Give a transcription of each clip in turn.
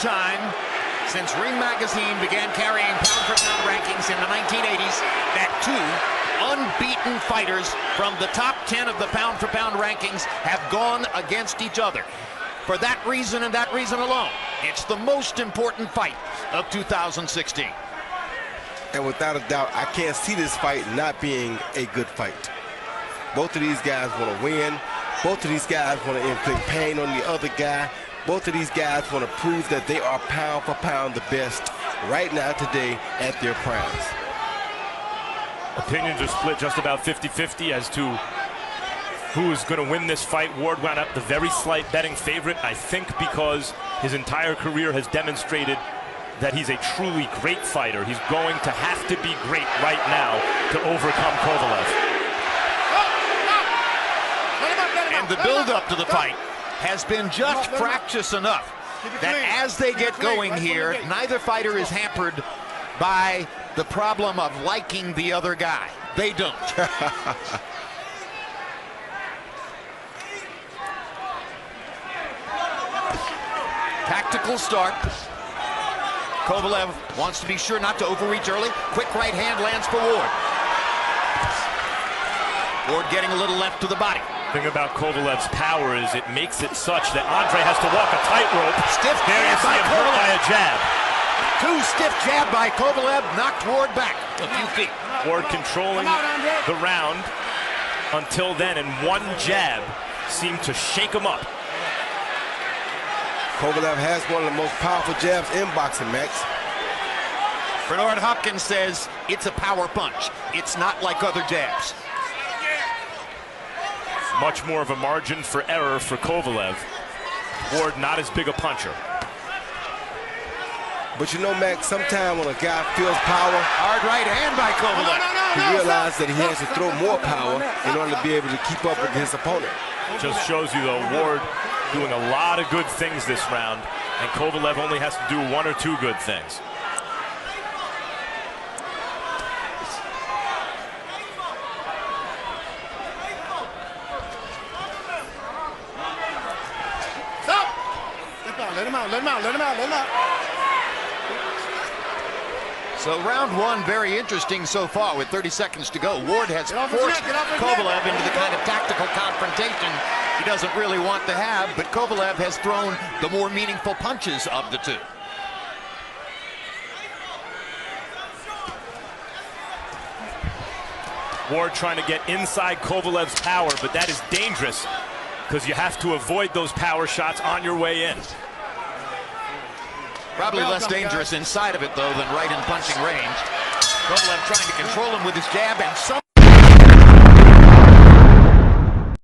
time since Ring Magazine began carrying pound-for-pound rankings in the 1980s that two unbeaten fighters from the top 10 of the pound-for-pound rankings have gone against each other. For that reason and that reason alone, it's the most important fight of 2016. And without a doubt, I can't see this fight not being a good fight. Both of these guys want to win. Both of these guys want to inflict pain on the other guy. Both of these guys want to prove that they are pound for pound the best right now today at their primes. Opinions are split just about 50-50 as to who is going to win this fight. Ward wound up the very slight betting favorite, I think because his entire career has demonstrated that he's a truly great fighter. He's going to have to be great right now to overcome Kovalev. And the build-up to the fight has been just fractious enough that as they get going here, neither fighter is hampered by the problem of liking the other guy. They don't. Tactical start. Kovalev wants to be sure not to overreach early. Quick right hand lands for Ward. Ward getting a little left to the body. The thing about Kovalev's power is it makes it such that Andre has to walk a tightrope. Stiff there you see him hurt by a jab. Two stiff jab by Kovalev knocked Ward back a few feet. Ward controlling the round until then, and one jab seemed to shake him up. Kovalev has one of the most powerful jabs in boxing, Max. Bernard Hopkins says it's a power punch. It's not like other jabs. Much more of a margin for error for Kovalev. Ward not as big a puncher. But you know, Max, sometimes when a guy feels power, hard right hand by Kovalev. He realizes that he has to throw more power in order to be able to keep up with his opponent. Just shows you, though, Ward doing a lot of good things this round, and Kovalev only has to do one or two good things. Stop! Let him out, let him out, let him out, let him out. So round one, very interesting so far with 30 seconds to go. Ward has forced Kovalev into the kind of tactical confrontation he doesn't really want to have, but Kovalev has thrown the more meaningful punches of the two. Ward trying to get inside Kovalev's power, but that is dangerous because you have to avoid those power shots on your way in. Probably less dangerous inside of it, though, than right in punching range. Kovalev trying to control him with his jab, and some...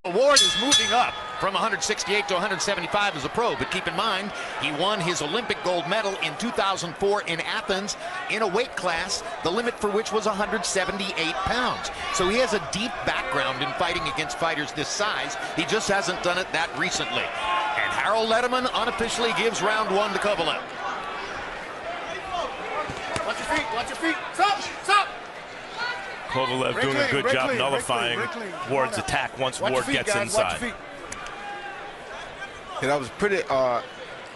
Ward is moving up from 168 to 175 as a pro, but keep in mind, he won his Olympic gold medal in 2004 in Athens in a weight class, the limit for which was 178 pounds. So he has a deep background in fighting against fighters this size. He just hasn't done it that recently. And Harold Letterman unofficially gives round one to Kovalev. Watch your feet. Stop, stop. Kovalev doing a good job nullifying Ward's attack once Ward gets inside. And that was pretty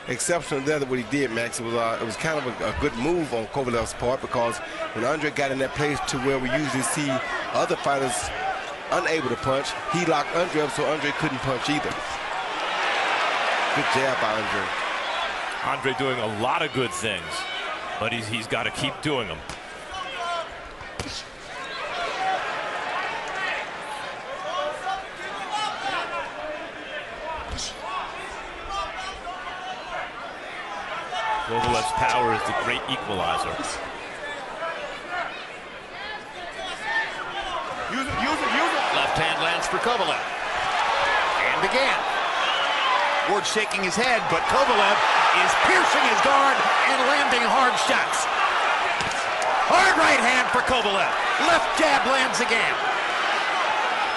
exceptional there what he did, Max. It was kind of a good move on Kovalev's part, because when Andre got in that place to where we usually see other fighters unable to punch, he locked Andre up so Andre couldn't punch either. Good jab by Andre. Andre doing a lot of good things, but he's got to keep doing them. Kovalev's power is the great equalizer. Use it. Left hand lands for Kovalev. And again. Ward shaking his head, but Kovalev is piercing his guard and landing hard shots. Hard right hand for Kovalev. Left jab lands again.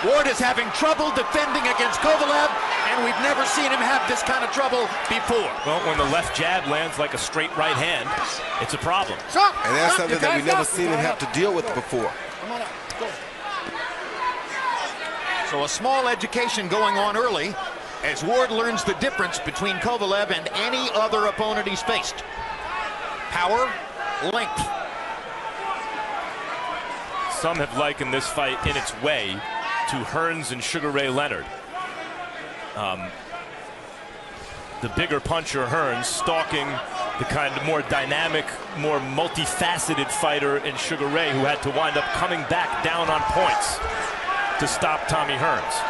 Ward is having trouble defending against Kovalev, and we've never seen him have this kind of trouble before. Well, when the left jab lands like a straight right hand, it's a problem. And that's something that we've never seen him have to deal with before. So a small education going on early as Ward learns the difference between Kovalev and any other opponent he's faced. Power, length. Some have likened this fight in its way to Hearns and Sugar Ray Leonard. The bigger puncher Hearns stalking the kind of more dynamic, more multifaceted fighter in Sugar Ray, who had to wind up coming back down on points to stop Tommy Hearns.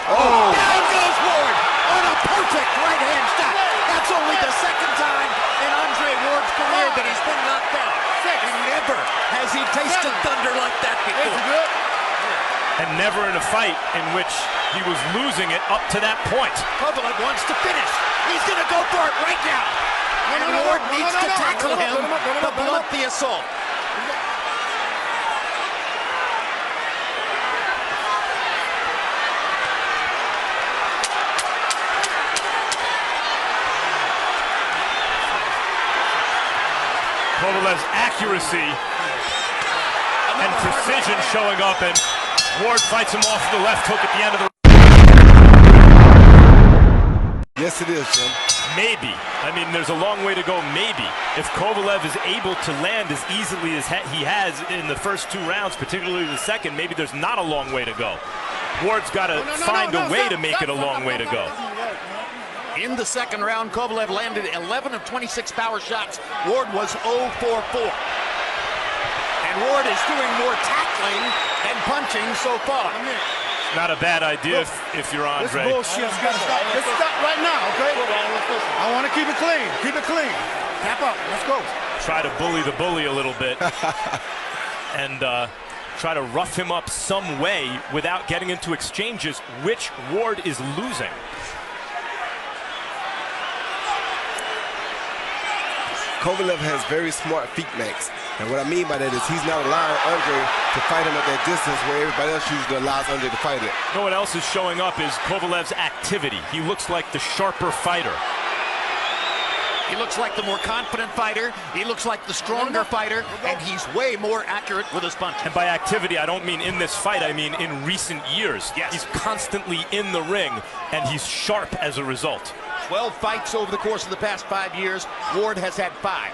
Oh! Down goes Ward on a perfect right-hand shot. That's only the second time in Andre Ward's career that he's been knocked down. And never has he tasted thunder like that before. And never in a fight in which he was losing it up to that point. Kovalev wants to finish. He's going to go for it right now. And Ward needs to tackle him to blunt the assault. Kovalev's accuracy and precision showing up, and Ward fights him off the left hook at the end of the... Yes, it is, Jim. Maybe. I mean, there's a long way to go, maybe. If Kovalev is able to land as easily as he has in the first 2 rounds, particularly the second, maybe there's not a long way to go. Ward's got to find a way to make it a long way to go. In the second round, Kovalev landed 11 of 26 power shots. Ward was 0 for 4. And Ward is doing more tackling than punching so far. Not a bad idea if you're Andre. This bullshit's got to stop. Let's stop right now, okay? I want to keep it clean. Keep it clean. Tap up. Let's go. Try to bully the bully a little bit. And try to rough him up some way without getting into exchanges, which Ward is losing. Kovalev has very smart feet, Max. And what I mean by that is he's not allowing Andre to fight him at that distance where everybody else usually allows Andre to fight it. You know what else is showing up is Kovalev's activity. He looks like the sharper fighter. He looks like the more confident fighter. He looks like the stronger fighter. And he's way more accurate with his punch. And by activity, I don't mean in this fight. I mean in recent years. Yes. He's constantly in the ring, and he's sharp as a result. 12 fights over the course of the past 5 years. Ward has had 5.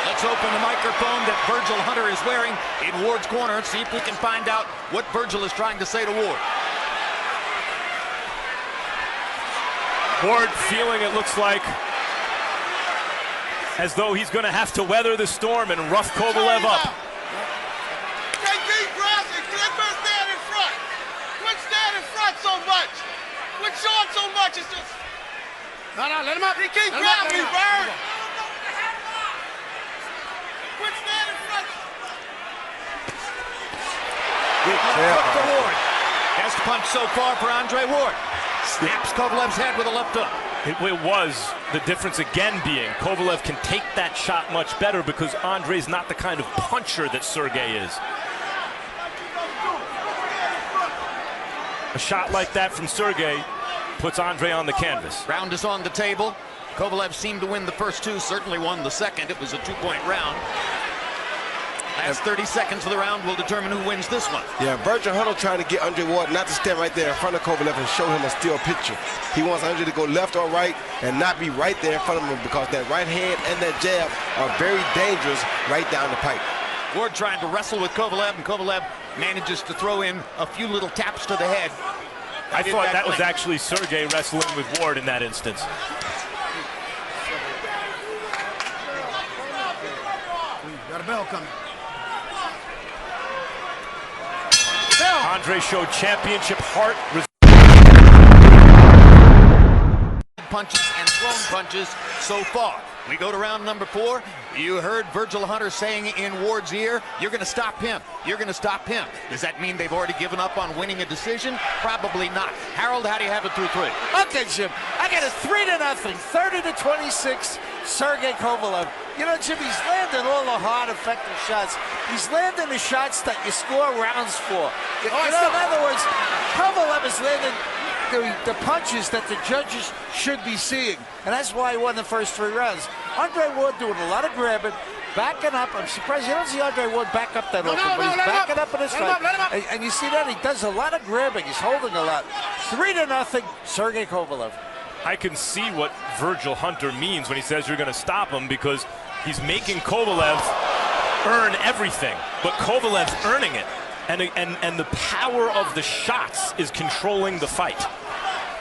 Let's open the microphone that Virgil Hunter is wearing in Ward's corner and see if we can find out what Virgil is trying to say to Ward. Ward feeling, it looks like, as though he's going to have to weather the storm and rough Kovalev up. So much, it's just... No, let him up. He keep grabbing me, Bird. Quit standing front. Good hook for Ward. Best punch so far for Andre Ward. Snaps Kovalev's head with a left hook. It was the difference again being Kovalev can take that shot much better because Andre's not the kind of puncher that Sergey is. A shot like that from Sergey puts Andre on the canvas. Round is on the table. Kovalev seemed to win the first 2, certainly won the second. It was a 2-point round. Last 30 seconds of the round will determine who wins this one. Yeah, Virgil Hunter trying to get Andre Ward not to stand right there in front of Kovalev and show him a still picture. He wants Andre to go left or right and not be right there in front of him because that right hand and that jab are very dangerous right down the pipe. Ward trying to wrestle with Kovalev, and Kovalev manages to throw in a few little taps to the head. I thought that was actually Sergey wrestling with Ward in that instance. Got a bell coming. Andre showed championship heart. Punches and thrown punches so far. We go to round number 4. You heard Virgil Hunter saying in Ward's ear, you're going to stop him. You're going to stop him. Does that mean they've already given up on winning a decision? Probably not. Harold, how do you have it through 3? Okay, Jim. I got it 3-0, 30-26, Sergey Kovalev. You know, Jim, he's landing all the hard, effective shots. He's landing the shots that you score rounds for. In other words, Kovalev is landing the punches that the judges should be seeing. And that's why he won the first 3 rounds. Andre Ward doing a lot of grabbing, backing up. I'm surprised you don't see Andre Ward back up that often, but he's backing up in this fight. And you see that he does a lot of grabbing. He's holding a lot. 3-0, Sergey Kovalev. I can see what Virgil Hunter means when he says you're going to stop him, because he's making Kovalev earn everything, but Kovalev's earning it, and the power of the shots is controlling the fight.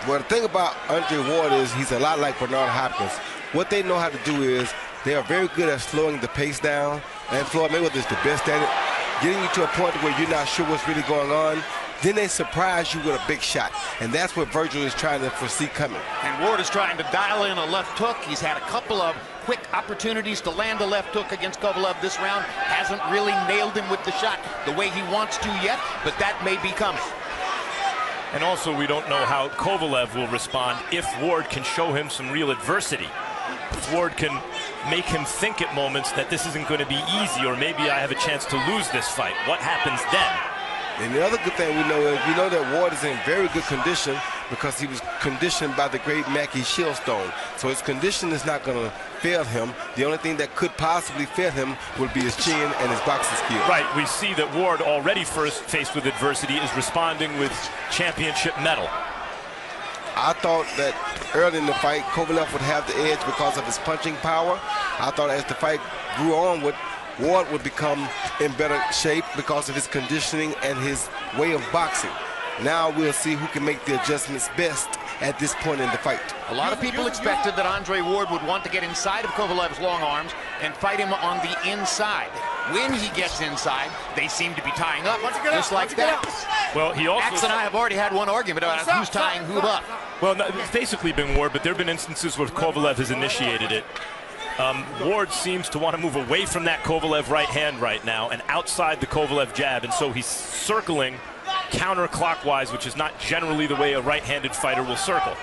Well, the thing about Andre Ward is he's a lot like Bernard Hopkins. What they know how to do is they are very good at slowing the pace down, and Floyd Mayweather is the best at it, getting you to a point where you're not sure what's really going on. Then they surprise you with a big shot, and that's what Virgil is trying to foresee coming. And Ward is trying to dial in a left hook. He's had a couple of quick opportunities to land a left hook against Kovalev this round. Hasn't really nailed him with the shot the way he wants to yet, but that may be coming. And also, we don't know how Kovalev will respond if Ward can show him some real adversity. If Ward can make him think at moments that this isn't going to be easy, or maybe I have a chance to lose this fight. What happens then? And the other good thing we know is we know that Ward is in very good condition because he was conditioned by the great Mackie Shieldstone. So his condition is not going to fail him. The only thing that could possibly fail him would be his chin and his boxing skill. Right, we see that Ward, already first faced with adversity, is responding with championship medal. I thought that early in the fight, Kovalev would have the edge because of his punching power. I thought as the fight grew on, Ward would become in better shape because of his conditioning and his way of boxing. Now we'll see who can make the adjustments best at this point in the fight. A lot of people expected that Andre Ward would want to get inside of Kovalev's long arms and fight him on the inside. When he gets inside, they seem to be tying up, just like that. Well, he also... Max and I have already had one argument about who's tying who up. Well, no, it's basically been Ward, but there have been instances where Kovalev has initiated it. Ward seems to want to move away from that Kovalev right hand right now and outside the Kovalev jab, and so he's circling counterclockwise, which is not generally the way a right-handed fighter will circle.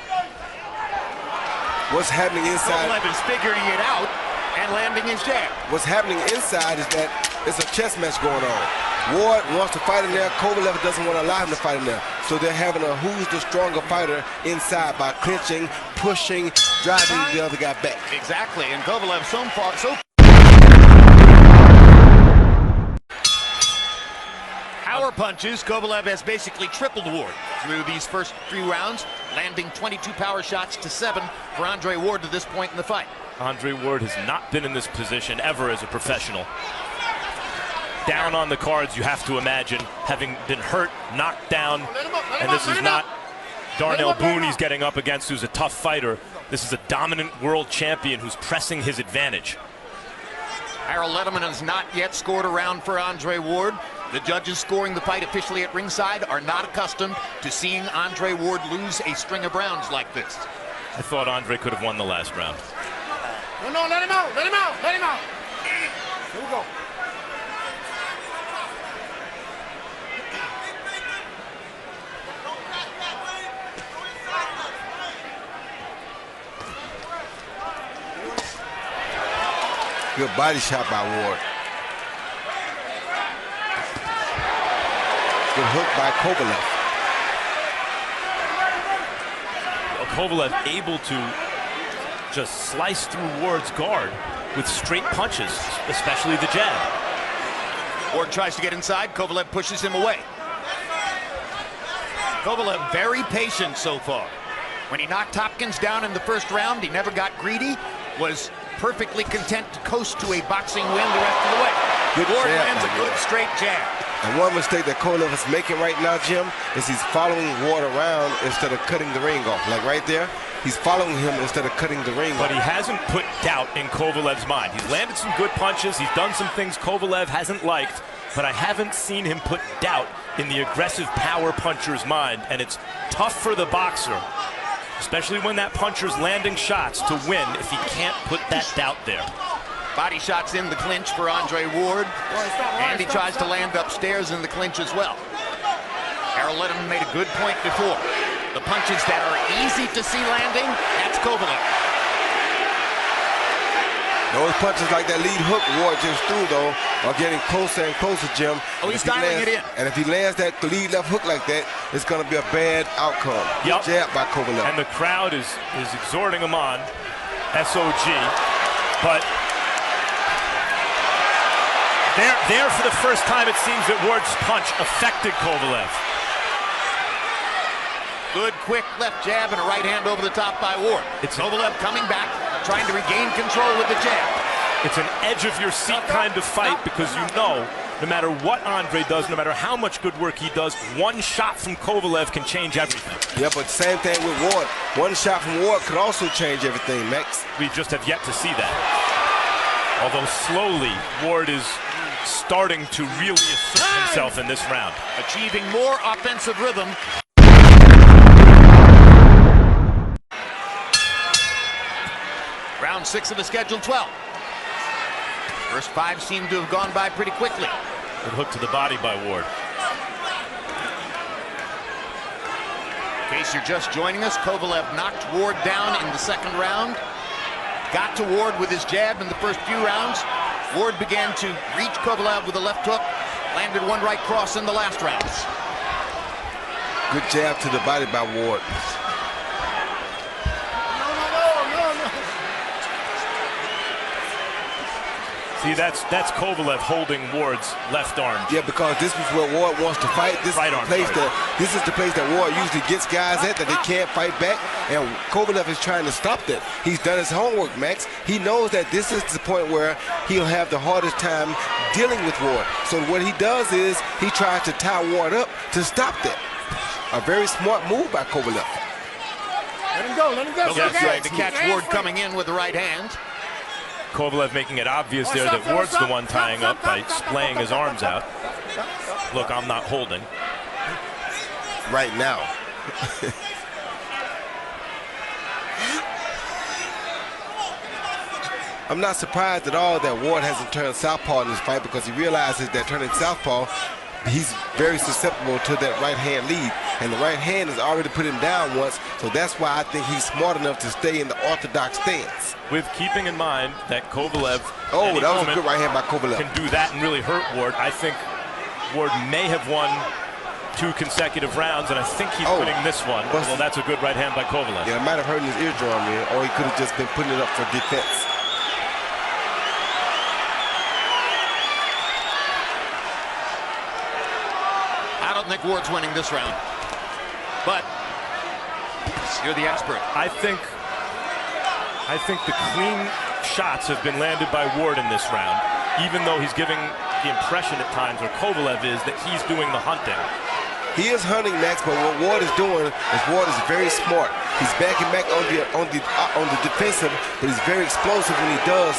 What's happening inside? Kovalev is figuring it out and landing his jab. What's happening inside is that it's a chess match going on. Ward wants to fight in there. Kovalev doesn't want to allow him to fight in there. So they're having a who's the stronger fighter inside by clinching, pushing, driving the other guy back. Exactly, and Kovalev so far. Power punches, Kovalev has basically tripled Ward through these first 3 rounds, landing 22 power shots to 7 for Andre Ward to this point in the fight. Andre Ward has not been in this position ever as a professional. Down on the cards, you have to imagine, having been hurt, knocked down, and this is not Darnell Boone he's getting up against, who's a tough fighter. This is a dominant world champion who's pressing his advantage. Harold Letterman has not yet scored a round for Andre Ward. The judges scoring the fight officially at ringside are not accustomed to seeing Andre Ward lose a string of rounds like this. I thought Andre could have won the last round. No, let him out, let him out, let him out. Here we go. Good body shot by Ward. Good hook by Kovalev. Kovalev able to just slice through Ward's guard with straight punches, especially the jab. Ward tries to get inside, Kovalev pushes him away. Kovalev very patient so far. When he knocked Hopkins down in the first round, he never got greedy, was perfectly content to coast to a boxing win the rest of the way. Ward lands a good straight jab. And one mistake that Kovalev is making right now, Jim, is he's following Ward around instead of cutting the ring off. Like right there, he's following him instead of cutting the ring off. But he hasn't put doubt in Kovalev's mind. He's landed some good punches. He's done some things Kovalev hasn't liked, but I haven't seen him put doubt in the aggressive power puncher's mind. And it's tough for the boxer, especially when that puncher's landing shots, to win if he can't put that doubt there. Body shots in the clinch for Andre Ward, and he tries to land upstairs in the clinch as well. Harold Letterman made a good point before. The punches that are easy to see landing, that's Kovalev. Those punches like that lead hook Ward just threw, though, are getting closer and closer, Jim. Oh, he's dialing it in. And if he lands that lead left hook like that, it's going to be a bad outcome. Yep. Jab by Kovalev. And the crowd is exhorting him on. SOG. But there for the first time, it seems that Ward's punch affected Kovalev. Good, quick left jab and a right hand over the top by Ward. It's Kovalev coming back, trying to regain control with the jab. It's an edge-of-your-seat kind of fight because you know, no matter what Andre does, no matter how much good work he does, one shot from Kovalev can change everything. Yeah, but same thing with Ward. One shot from Ward could also change everything, Max. We just have yet to see that. Although slowly, Ward is starting to really assert himself in this round. Achieving more offensive rhythm. Round 6 of the scheduled 12. First 5 seem to have gone by pretty quickly. Good hook to the body by Ward. In case you're just joining us, Kovalev knocked Ward down in the second round. Got to Ward with his jab in the first few rounds. Ward began to reach Kovalev with a left hook. Landed one right cross in the last rounds. Good jab to the body by Ward. See, that's Kovalev holding Ward's left arm. Yeah, because this is where Ward wants to fight. This right is the place that Ward usually gets guys at that they can't fight back, and Kovalev is trying to stop that. He's done his homework, Max. He knows that this is the point where he'll have the hardest time dealing with Ward. So what he does is he tries to tie Ward up to stop that. A very smart move by Kovalev. Let him go, let him go. Kovalev trying to catch Ward coming in with the right hand. Kovalev making it obvious there that Ward's the one tying up by splaying his arms out. Look, I'm not holding. Right now. I'm not surprised at all that Ward hasn't turned southpaw in this fight because he realizes that turning southpaw, he's very susceptible to that right hand lead. And the right hand has already put him down once, so that's why I think he's smart enough to stay in the orthodox stance. With keeping in mind that Kovalev that was a good right hand by Kovalev. Can do that and really hurt Ward. I think Ward may have won 2 consecutive rounds, and I think he's winning this one. Well, that's a good right hand by Kovalev. Yeah, it might have hurt his eardrum, man, or he could have just been putting it up for defense. I don't think Ward's winning this round, but you're the expert. I think the clean shots have been landed by Ward in this round, even though he's giving the impression at times, or Kovalev is, that he's doing the hunting. He is hunting, Max, but what Ward is doing is Ward is very smart. He's backing back on the defensive, but he's very explosive when he does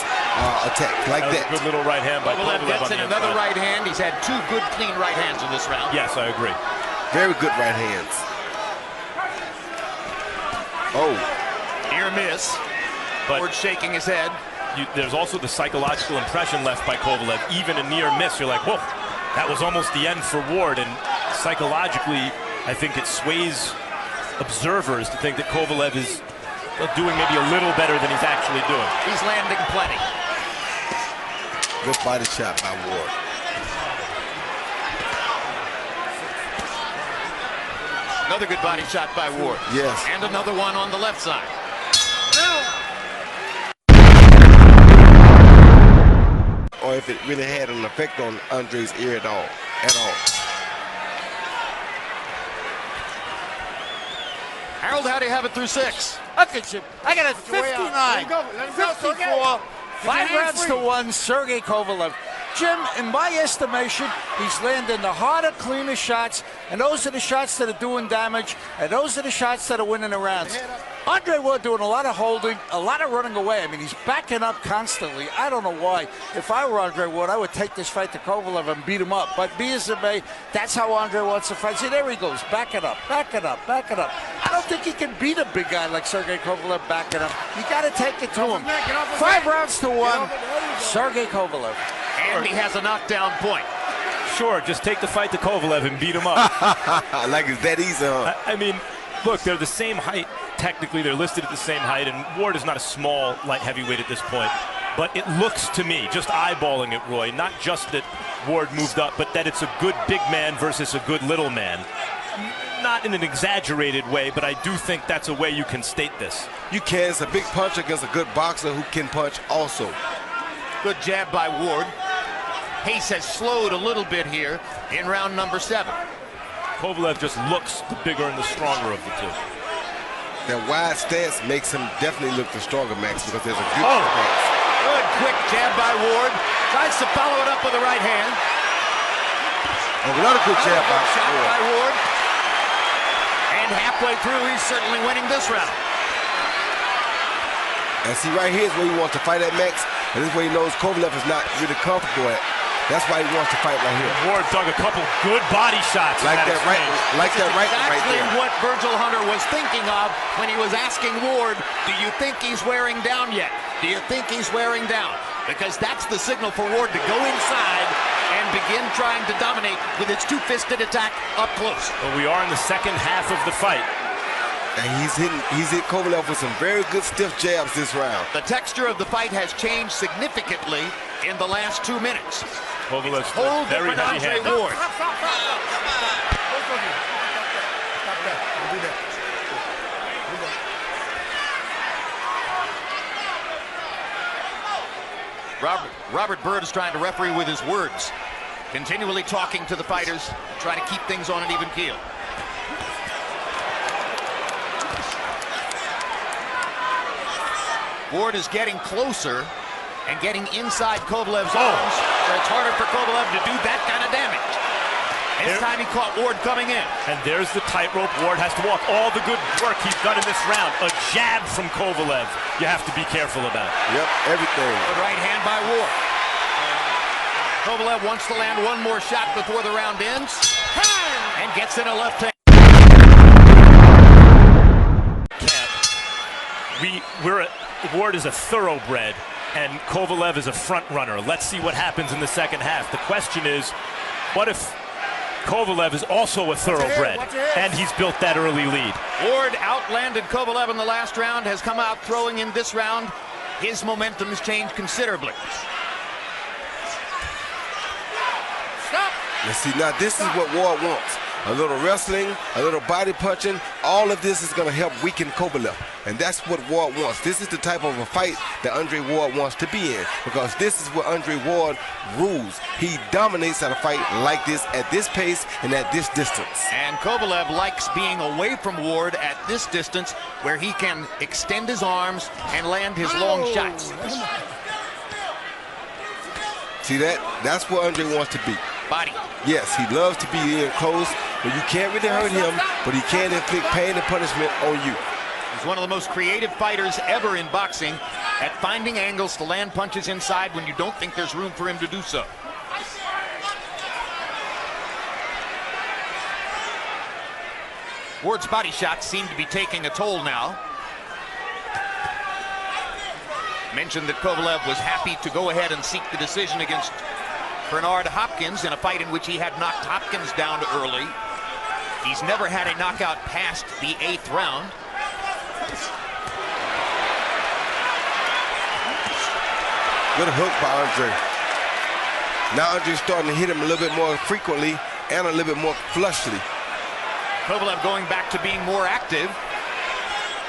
attack like that. A good little right hand by Kovalev. Gets in another right hand. He's had 2 good clean right hands in this round. Yes, I agree. Very good right hands. Oh. Near miss. Ward shaking his head. There's also the psychological impression left by Kovalev. Even a near miss, you're like, whoa, that was almost the end for Ward. And psychologically, I think it sways observers to think that Kovalev is doing maybe a little better than he's actually doing. He's landing plenty. Good body shot by Ward. Another good body shot by Ward. Yes. And another one on the left side. Or if it really had an effect on Andre's ear at all. Harold, how do you have it through 6? Okay, Jim. I got a 59, 54, 5 rounds to 1, Sergey Kovalev. Jim, in my estimation, he's landing the harder, cleaner shots, and those are the shots that are doing damage, and those are the shots that are winning the rounds. Andre Ward doing a lot of holding, a lot of running away. I mean, he's backing up constantly. I don't know why. If I were Andre Ward, I would take this fight to Kovalev and beat him up. But be as it may, that's how Andre wants to fight. See, there he goes, backing up, backing up, backing up. I don't think he can beat a big guy like Sergey Kovalev backing up. You got to take it to him. 5 rounds to 1, Sergey Kovalev. And he has a knockdown point. Sure, just take the fight to Kovalev and beat him up. Like it's that easy, huh? I mean, look, they're the same height. Technically, they're listed at the same height, and Ward is not a small light heavyweight at this point. But it looks to me, just eyeballing it, Roy, not just that Ward moved up, but that it's a good big man versus a good little man. not in an exaggerated way, but I do think that's a way you can state this. You can. It's a big puncher against a good boxer who can punch also. Good jab by Ward. Pace has slowed a little bit here in round number 7. Kovalev just looks the bigger and the stronger of the two. That wide stance makes him definitely look the stronger, Max, because there's a good stance. Good quick jab by Ward. Tries to follow it up with the right hand. Oh, another good jab by Ward. And halfway through, he's certainly winning this round. And see, right here is where he wants to fight at, Max. And this is where he knows Kovalev is not really comfortable at. That's why he wants to fight right here. Ward dug a couple good body shots. Like that right exactly there. What Virgil Hunter was thinking of when he was asking Ward, do you think he's wearing down yet? Do you think he's wearing down? Because that's the signal for Ward to go inside and begin trying to dominate with his two-fisted attack up close. Well, we are in the second half of the fight. And he's hit Kovalev with some very good stiff jabs this round. The texture of the fight has changed significantly in the last 2 minutes. Kovalev's whole very different Andre heavy-handed. Ward. Robert Byrd is trying to referee with his words, continually talking to the fighters, trying to keep things on an even keel. Ward is getting closer and getting inside Kovalev's arms, so it's harder for Kovalev to do that kind of damage. This time he caught Ward coming in. And there's the tightrope Ward has to walk. All the good work he's done in this round. A jab from Kovalev you have to be careful about. Yep, everything. Good right hand by Ward. Kovalev wants to land one more shot before the round ends, and gets in a left hand. Ward is a thoroughbred, and Kovalev is a front runner. Let's see what happens in the second half. The question is, what if Kovalev is also a thoroughbred, and he's built that early lead? Ward outlanded Kovalev in the last round, has come out throwing in this round. His momentum has changed considerably. Stop! You see, now this is what Ward wants. A little wrestling, a little body punching. All of this is going to help weaken Kovalev. And that's what Ward wants. This is the type of a fight that Andre Ward wants to be in, because this is what Andre Ward rules. He dominates at a fight like this, at this pace, and at this distance. And Kovalev likes being away from Ward at this distance, where he can extend his arms and land his long shots. See that? That's what Andre wants to be. Body. Yes, he loves to be in close, but you can't really hurt him, but he can inflict pain and punishment on you. He's one of the most creative fighters ever in boxing at finding angles to land punches inside when you don't think there's room for him to do so. Ward's body shots seem to be taking a toll now. Mentioned that Kovalev was happy to go ahead and seek the decision against Bernard Hopkins in a fight in which he had knocked Hopkins down early. He's never had a knockout past the 8th round. Good hook by Andre. Now Andre's starting to hit him a little bit more frequently and a little bit more flushly. Kovalev going back to being more active,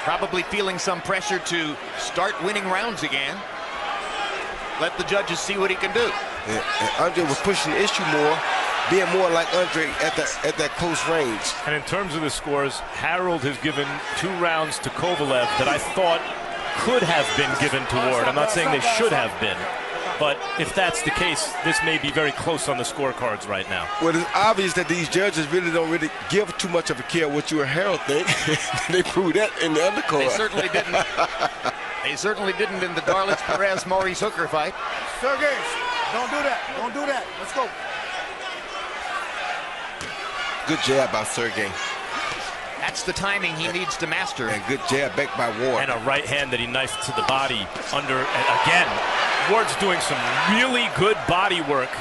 probably feeling some pressure to start winning rounds again. Let the judges see what he can do. And Andre was pushing the issue more, being more like Andre at that close range. And in terms of the scores, Harold has given 2 rounds to Kovalev that I thought could have been given to Ward. I'm not saying they should have been, but if that's the case, this may be very close on the scorecards right now. Well, it's obvious that these judges don't really give too much of a care what you and Harold think. They proved that in the undercard. They certainly didn't. They certainly didn't in the Darlitz Perez Maurice Hooker fight. Sergey, don't do that. Don't do that. Let's go. Good jab by Sergey. That's the timing he needs to master. And good jab back by Ward. And a right hand that he knifed to the body under, and again, Ward's doing some really good body work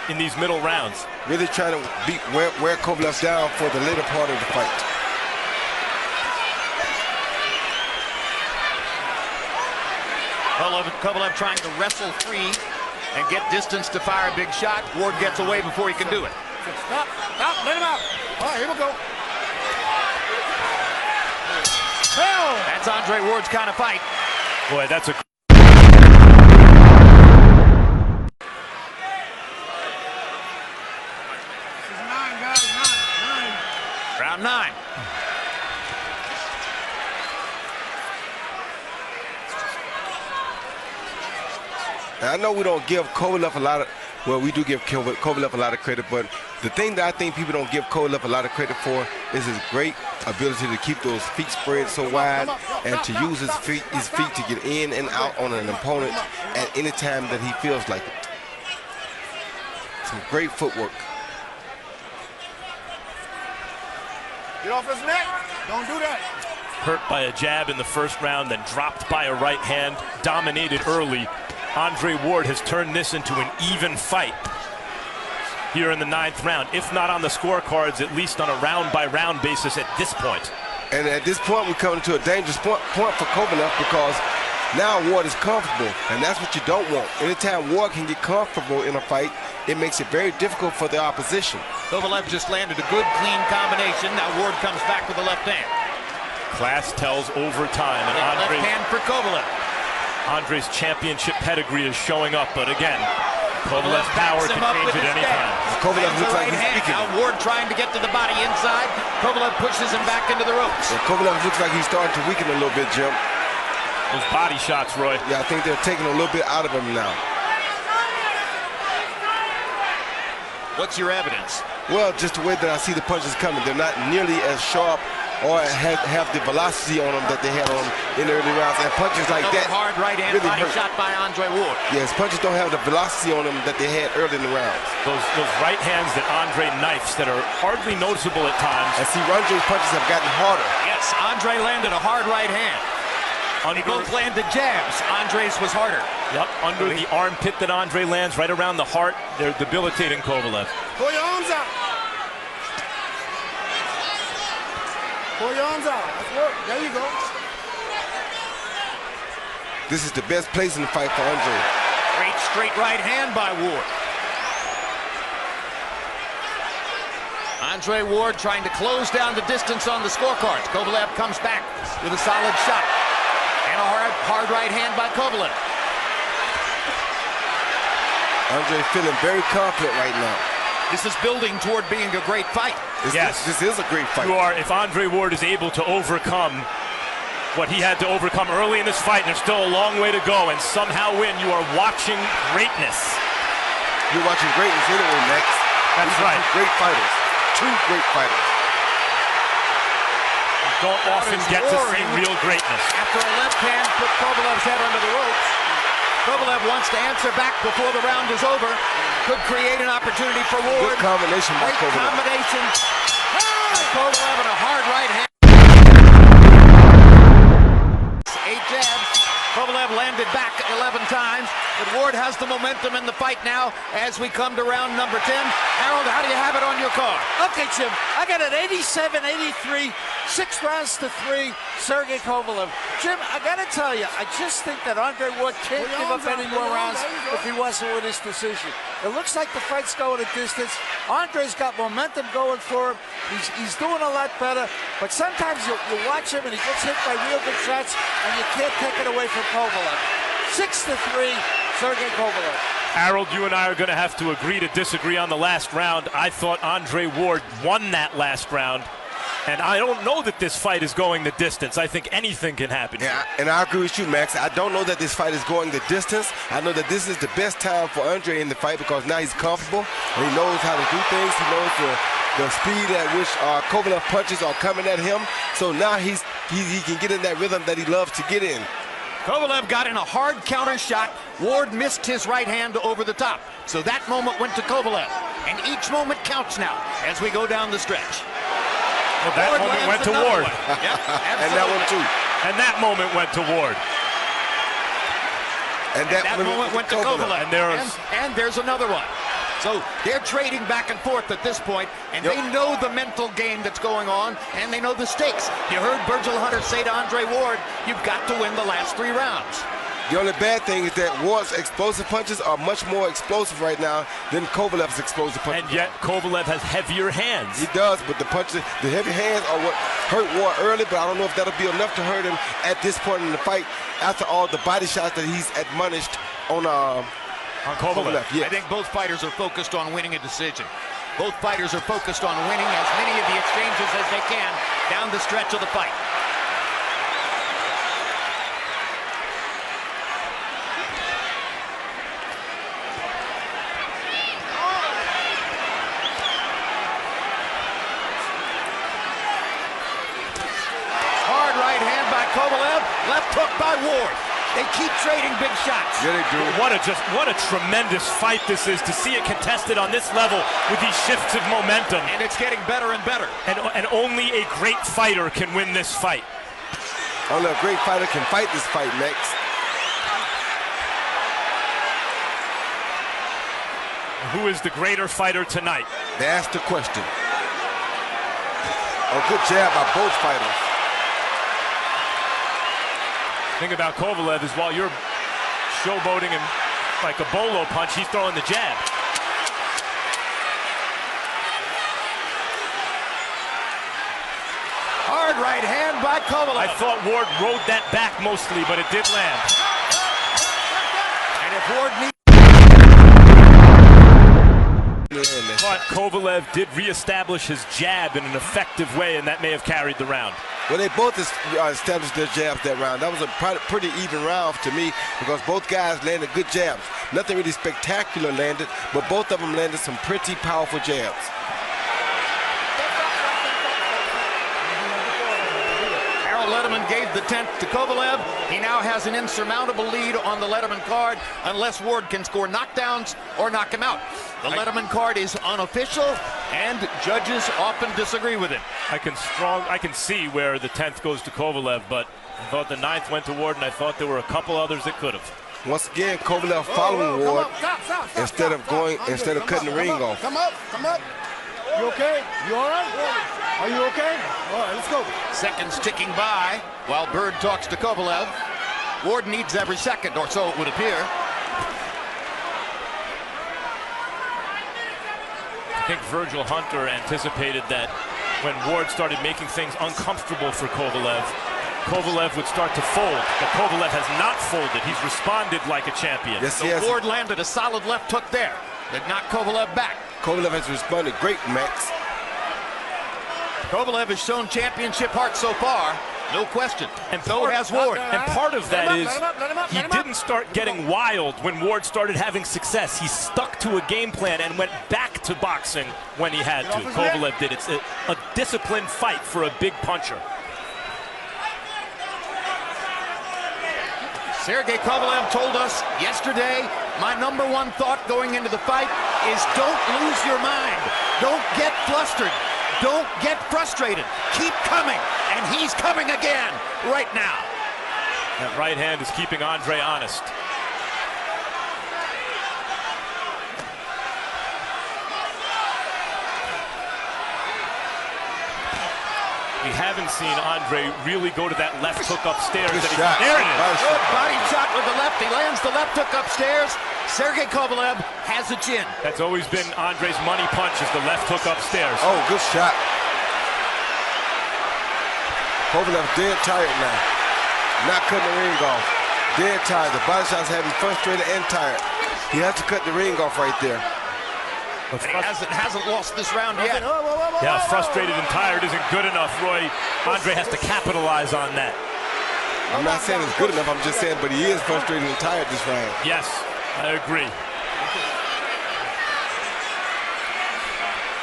in these middle rounds. Really trying to wear Kovalev down for the later part of the fight. Kovalev trying to wrestle free and get distance to fire a big shot. Ward gets away before he can do it. Stop. Stop. Let him out. All right, here we go. Hell. That's Andre Ward's kind of fight. Boy, that's a... Round 9. And I know we don't give Kovalev a lot of, well, we do give Kovalev a lot of credit, but the thing that I think people don't give Kovalev a lot of credit for is his great ability to keep those feet spread so wide and to use his feet to get in and out on an opponent at any time that he feels like it. Some great footwork. Get off his neck. Don't do that. Hurt by a jab in the first round, then dropped by a right hand, dominated early. Andre Ward has turned this into an even fight here in the 9th round, if not on the scorecards, at least on a round-by-round basis at this point. And at this point, we're coming to a dangerous point for Kovalev because now Ward is comfortable, and that's what you don't want. Anytime Ward can get comfortable in a fight, it makes it very difficult for the opposition. Kovalev just landed a good, clean combination. Now Ward comes back with the left hand. Class tells overtime, and Left hand for Kovalev. Andre's championship pedigree is showing up, but again, Kovalev's power can change at any time. Kovalev looks like he's hand. speaking. Now Ward trying to get to the body inside. Kovalev pushes him back into the ropes. Yeah, Kovalev looks like he's starting to weaken a little bit, Jim. Those body shots, Roy. Yeah, I think they're taking a little bit out of him now. What's your evidence? Well, just the way that I see the punches coming. They're not nearly as sharp or have the velocity on them that they had on them in the early rounds. And punches like that hard right hand really body hurt. shot by Andre Ward. Yes, punches don't have the velocity on them that they had early in the rounds. Those right hands that Andre knifes that are hardly noticeable at times. And see, Andre's punches have gotten harder. Yes, Andre landed a hard right hand. They both landed jabs. Andre's was harder. Yep, under the armpit that Andre lands, right around the heart, they're debilitating Kovalev. Pull your arms out. Pull your arms out. That's work. There you go. This is the best place in the fight for Andre. Great straight right hand by Ward. Andre Ward trying to close down the distance on the scorecards. Kovalev comes back with a solid shot. And a hard right hand by Kovalev. Andre feeling very confident right now. This is building toward being a great fight. Yes. This is a great fight. If Andre Ward is able to overcome what he had to overcome early in this fight, and there's still a long way to go, and somehow win, you are watching greatness. You're watching greatness anyway, Max. That's right. Great fighters. Two great fighters. Don't often get to see real greatness. After a left hand put Kovalev's head under the ropes. Kovalev wants to answer back before the round is over. Could create an opportunity for Ward. Good combination by Great Kovalev. combination. Kovalev and a hard right hand. 8 jabs. Kovalev landed back 11 times, but Ward has the momentum in the fight now as we come to round number 10. Harold, how do you have it on your card? Okay, Jim, I got an 87-83, 6 rounds to 3, Sergey Kovalev. Jim, I got to tell you, I just think that Andre Ward can't give up any more rounds if he wants to win this decision. It looks like the fight's going a distance. Andre's got momentum going for him. He's doing a lot better, but sometimes you watch him and he gets hit by real good shots, and you can't take it away from Kovalev. 6-3, Sergey Kovalev. Harold, you and I are going to have to agree to disagree on the last round. I thought Andre Ward won that last round, and I don't know that this fight is going the distance. I think anything can happen. Yeah, and I agree with you, Max. I don't know that this fight is going the distance. I know that this is the best time for Andre in the fight because now he's comfortable and he knows how to do things. He knows the speed at which Kovalev punches are coming at him. So now he can get in that rhythm that he loves to get in. Kovalev got in a hard counter shot. Ward missed his right hand over the top. So that moment went to Kovalev. And each moment counts now as we go down the stretch. Well, that Ward moment went to another Ward. one. Yep, And that one too. And that moment went to Ward. And that moment went to Kovalev. And there's another one. So they're trading back and forth at this point, and they know the mental game that's going on, and they know the stakes. You heard Virgil Hunter say to Andre Ward, you've got to win the last 3 rounds. The only bad thing is that Ward's explosive punches are much more explosive right now than Kovalev's explosive punches. And yet Kovalev has heavier hands. He does, but the punches, the heavy hands are what hurt Ward early, but I don't know if that'll be enough to hurt him at this point in the fight after all the body shots that he's admonished on Kovalev. I think both fighters are focused on winning a decision. Both fighters are focused on winning as many of the exchanges as they can down the stretch of the fight. Hard right hand by Kovalev, left hook by Ward. They keep trading big shots. Yeah, they do. What a tremendous fight this is to see it contested on this level with these shifts of momentum. And it's getting better and better. And only a great fighter can win this fight. Only a great fighter can fight this fight, Max. Who is the greater fighter tonight? That's the question. A good jab by both fighters. The thing about Kovalev is while you're showboating him like a bolo punch, he's throwing the jab. Hard right hand by Kovalev. I thought Ward rode that back mostly, but it did land. And if Ward needs... But Kovalev did reestablish his jab in an effective way, and that may have carried the round. Well, they both established their jabs that round. That was a pretty even round to me because both guys landed good jabs. Nothing really spectacular landed, but both of them landed some pretty powerful jabs. Letterman gave the 10th to Kovalev. He now has an insurmountable lead on the Letterman card unless Ward can score knockdowns or knock him out. The Letterman card is unofficial and judges often disagree with it. I can see where the 10th goes to Kovalev, but I thought the 9th went to Ward, and I thought there were a couple others that could have. Once again, Kovalev following Ward instead of cutting the ring off. Come up. You okay? You all right? Are you okay? All right, let's go. Seconds ticking by while Bird talks to Kovalev. Ward needs every second, or so it would appear. I think Virgil Hunter anticipated that when Ward started making things uncomfortable for Kovalev, Kovalev would start to fold, but Kovalev has not folded. He's responded like a champion. Yes, So Ward landed a solid left hook there that knocked Kovalev back. Kovalev has responded great, Max. Kovalev has shown championship heart so far, no question, and so has Ward. And part of that is he didn't start getting wild when Ward started having success. He stuck to a game plan and went back to boxing when he had to. Kovalev did. It's a disciplined fight for a big puncher. Sergey Kovalev told us yesterday, my number one thought going into the fight is don't lose your mind. Don't get flustered. Don't get frustrated. Keep coming. And he's coming again right now. That right hand is keeping Andre honest. We haven't seen Andre really go to that left hook upstairs. There it is. Good body shot with the left. He lands the left hook upstairs. Sergey Kovalev has a chin. That's always been Andre's money punch, is the left hook upstairs. Oh, good shot. Kovalev dead tired now. Not cutting the ring off. Dead tired. The body shots have him frustrated and tired. He has to cut the ring off right there. But he hasn't lost this round yet. Yeah, frustrated and tired isn't good enough, Roy. Andre has to capitalize on that. I'm not saying it's good enough. I'm just saying, but he is frustrated and tired this round. Yes, I agree.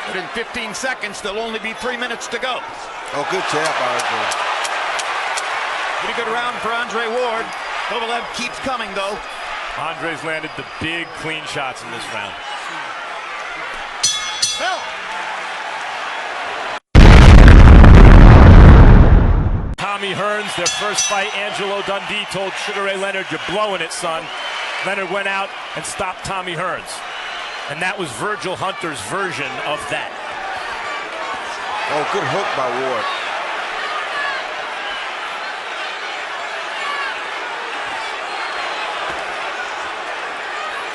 But in 15 seconds, there'll only be 3 minutes to go. Oh, good jab, Andre. Pretty good round for Andre Ward. Kovalev keeps coming, though. Andre's landed the big, clean shots in this round. Tommy Hearns, their first fight, Angelo Dundee told Sugar Ray Leonard, "You're blowing it, son." Leonard went out and stopped Tommy Hearns. And that was Virgil Hunter's version of that. Oh, good hook by Ward.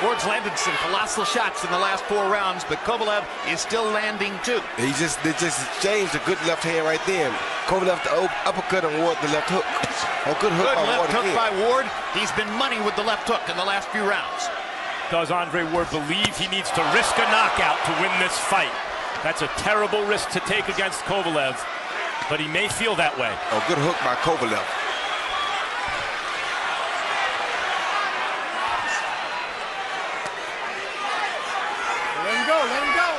Ward's landed some colossal shots in the last 4 rounds, but Kovalev is still landing too. They just exchanged a good left hand right there. Kovalev the uppercut and Ward the left hook. A good hook Good by left Ward hook again. by Ward. He's been money with the left hook in the last few rounds. Does Andre Ward believe he needs to risk a knockout to win this fight? That's a terrible risk to take against Kovalev, but he may feel that way. A good hook by Kovalev. Let him go, let him go.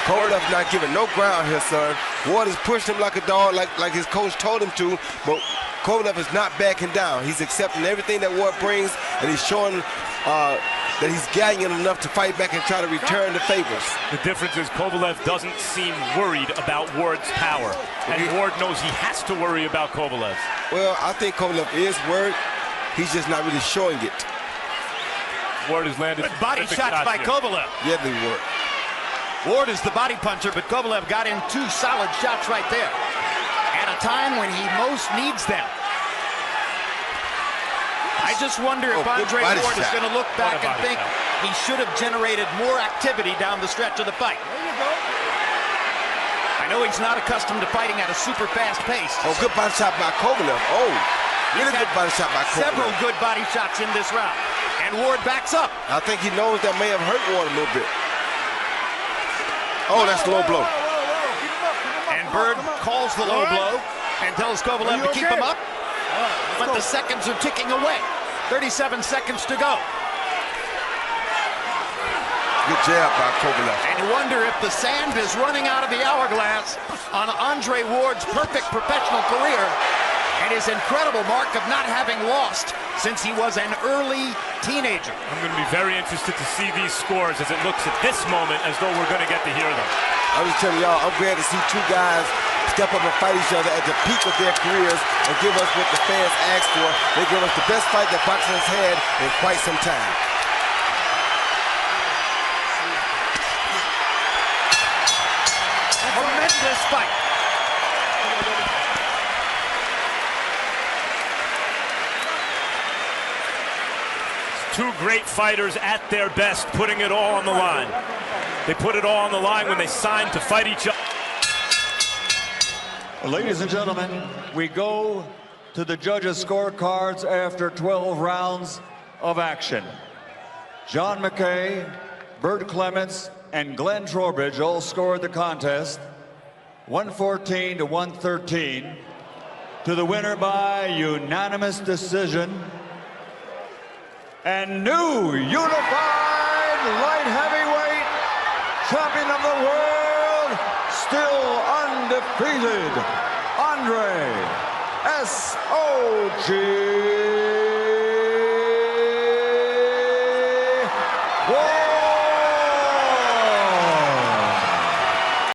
Kovalev not giving no ground here, son. Ward is pushing him like a dog, like his coach told him to, but Kovalev is not backing down. He's accepting everything that Ward brings, and he's showing that he's gallant enough to fight back and try to return the favors. The difference is Kovalev doesn't seem worried about Ward's power, and Ward knows he has to worry about Kovalev. Well, I think Kovalev is worried. He's just not really showing it. Ward has landed Good body terrific shots by here. Kovalev. Yeah, they work. Ward is the body puncher, but Kovalev got in 2 solid shots right there at a time when he most needs them. I just wonder if good Andre body Ward is shot. going to look back and body think shot. he should have generated more activity down the stretch of the fight. There you go. I know he's not accustomed to fighting at a super fast pace. Oh, good body shot by Kovalev. Oh, really He's good had body shot by Kovalev. several good body shots in this round. And Ward backs up. I think he knows that may have hurt Ward a little bit. Oh, that's a low blow. Whoa, keep him up, keep him up. And Come on, Bird come on. calls the low All right. blow and tells Kovalev Are to you keep okay? him up. All right, let's But go. the seconds are ticking away. 37 seconds to go. Good jab by Kovalev. And you wonder if the sand is running out of the hourglass on Andre Ward's perfect professional career and his incredible mark of not having lost since he was an early teenager. I'm going to be very interested to see these scores as it looks at this moment as though we're going to get to hear them. I'm just telling y'all, I'm glad to see 2 guys step up and fight each other at the peak of their careers and give us what the fans asked for. They give us the best fight that boxing has had in quite some time. Tremendous fight. Two great fighters at their best, putting it all on the line. They put it all on the line when they signed to fight each other. Ladies and gentlemen, we go to the judges' scorecards after 12 rounds of action. John McKay, Bert Clements, and Glenn Trowbridge all scored the contest 114 to 113 to the winner by unanimous decision and new unified light heavyweight champion of the world, still undefeated, Andre S.O.G.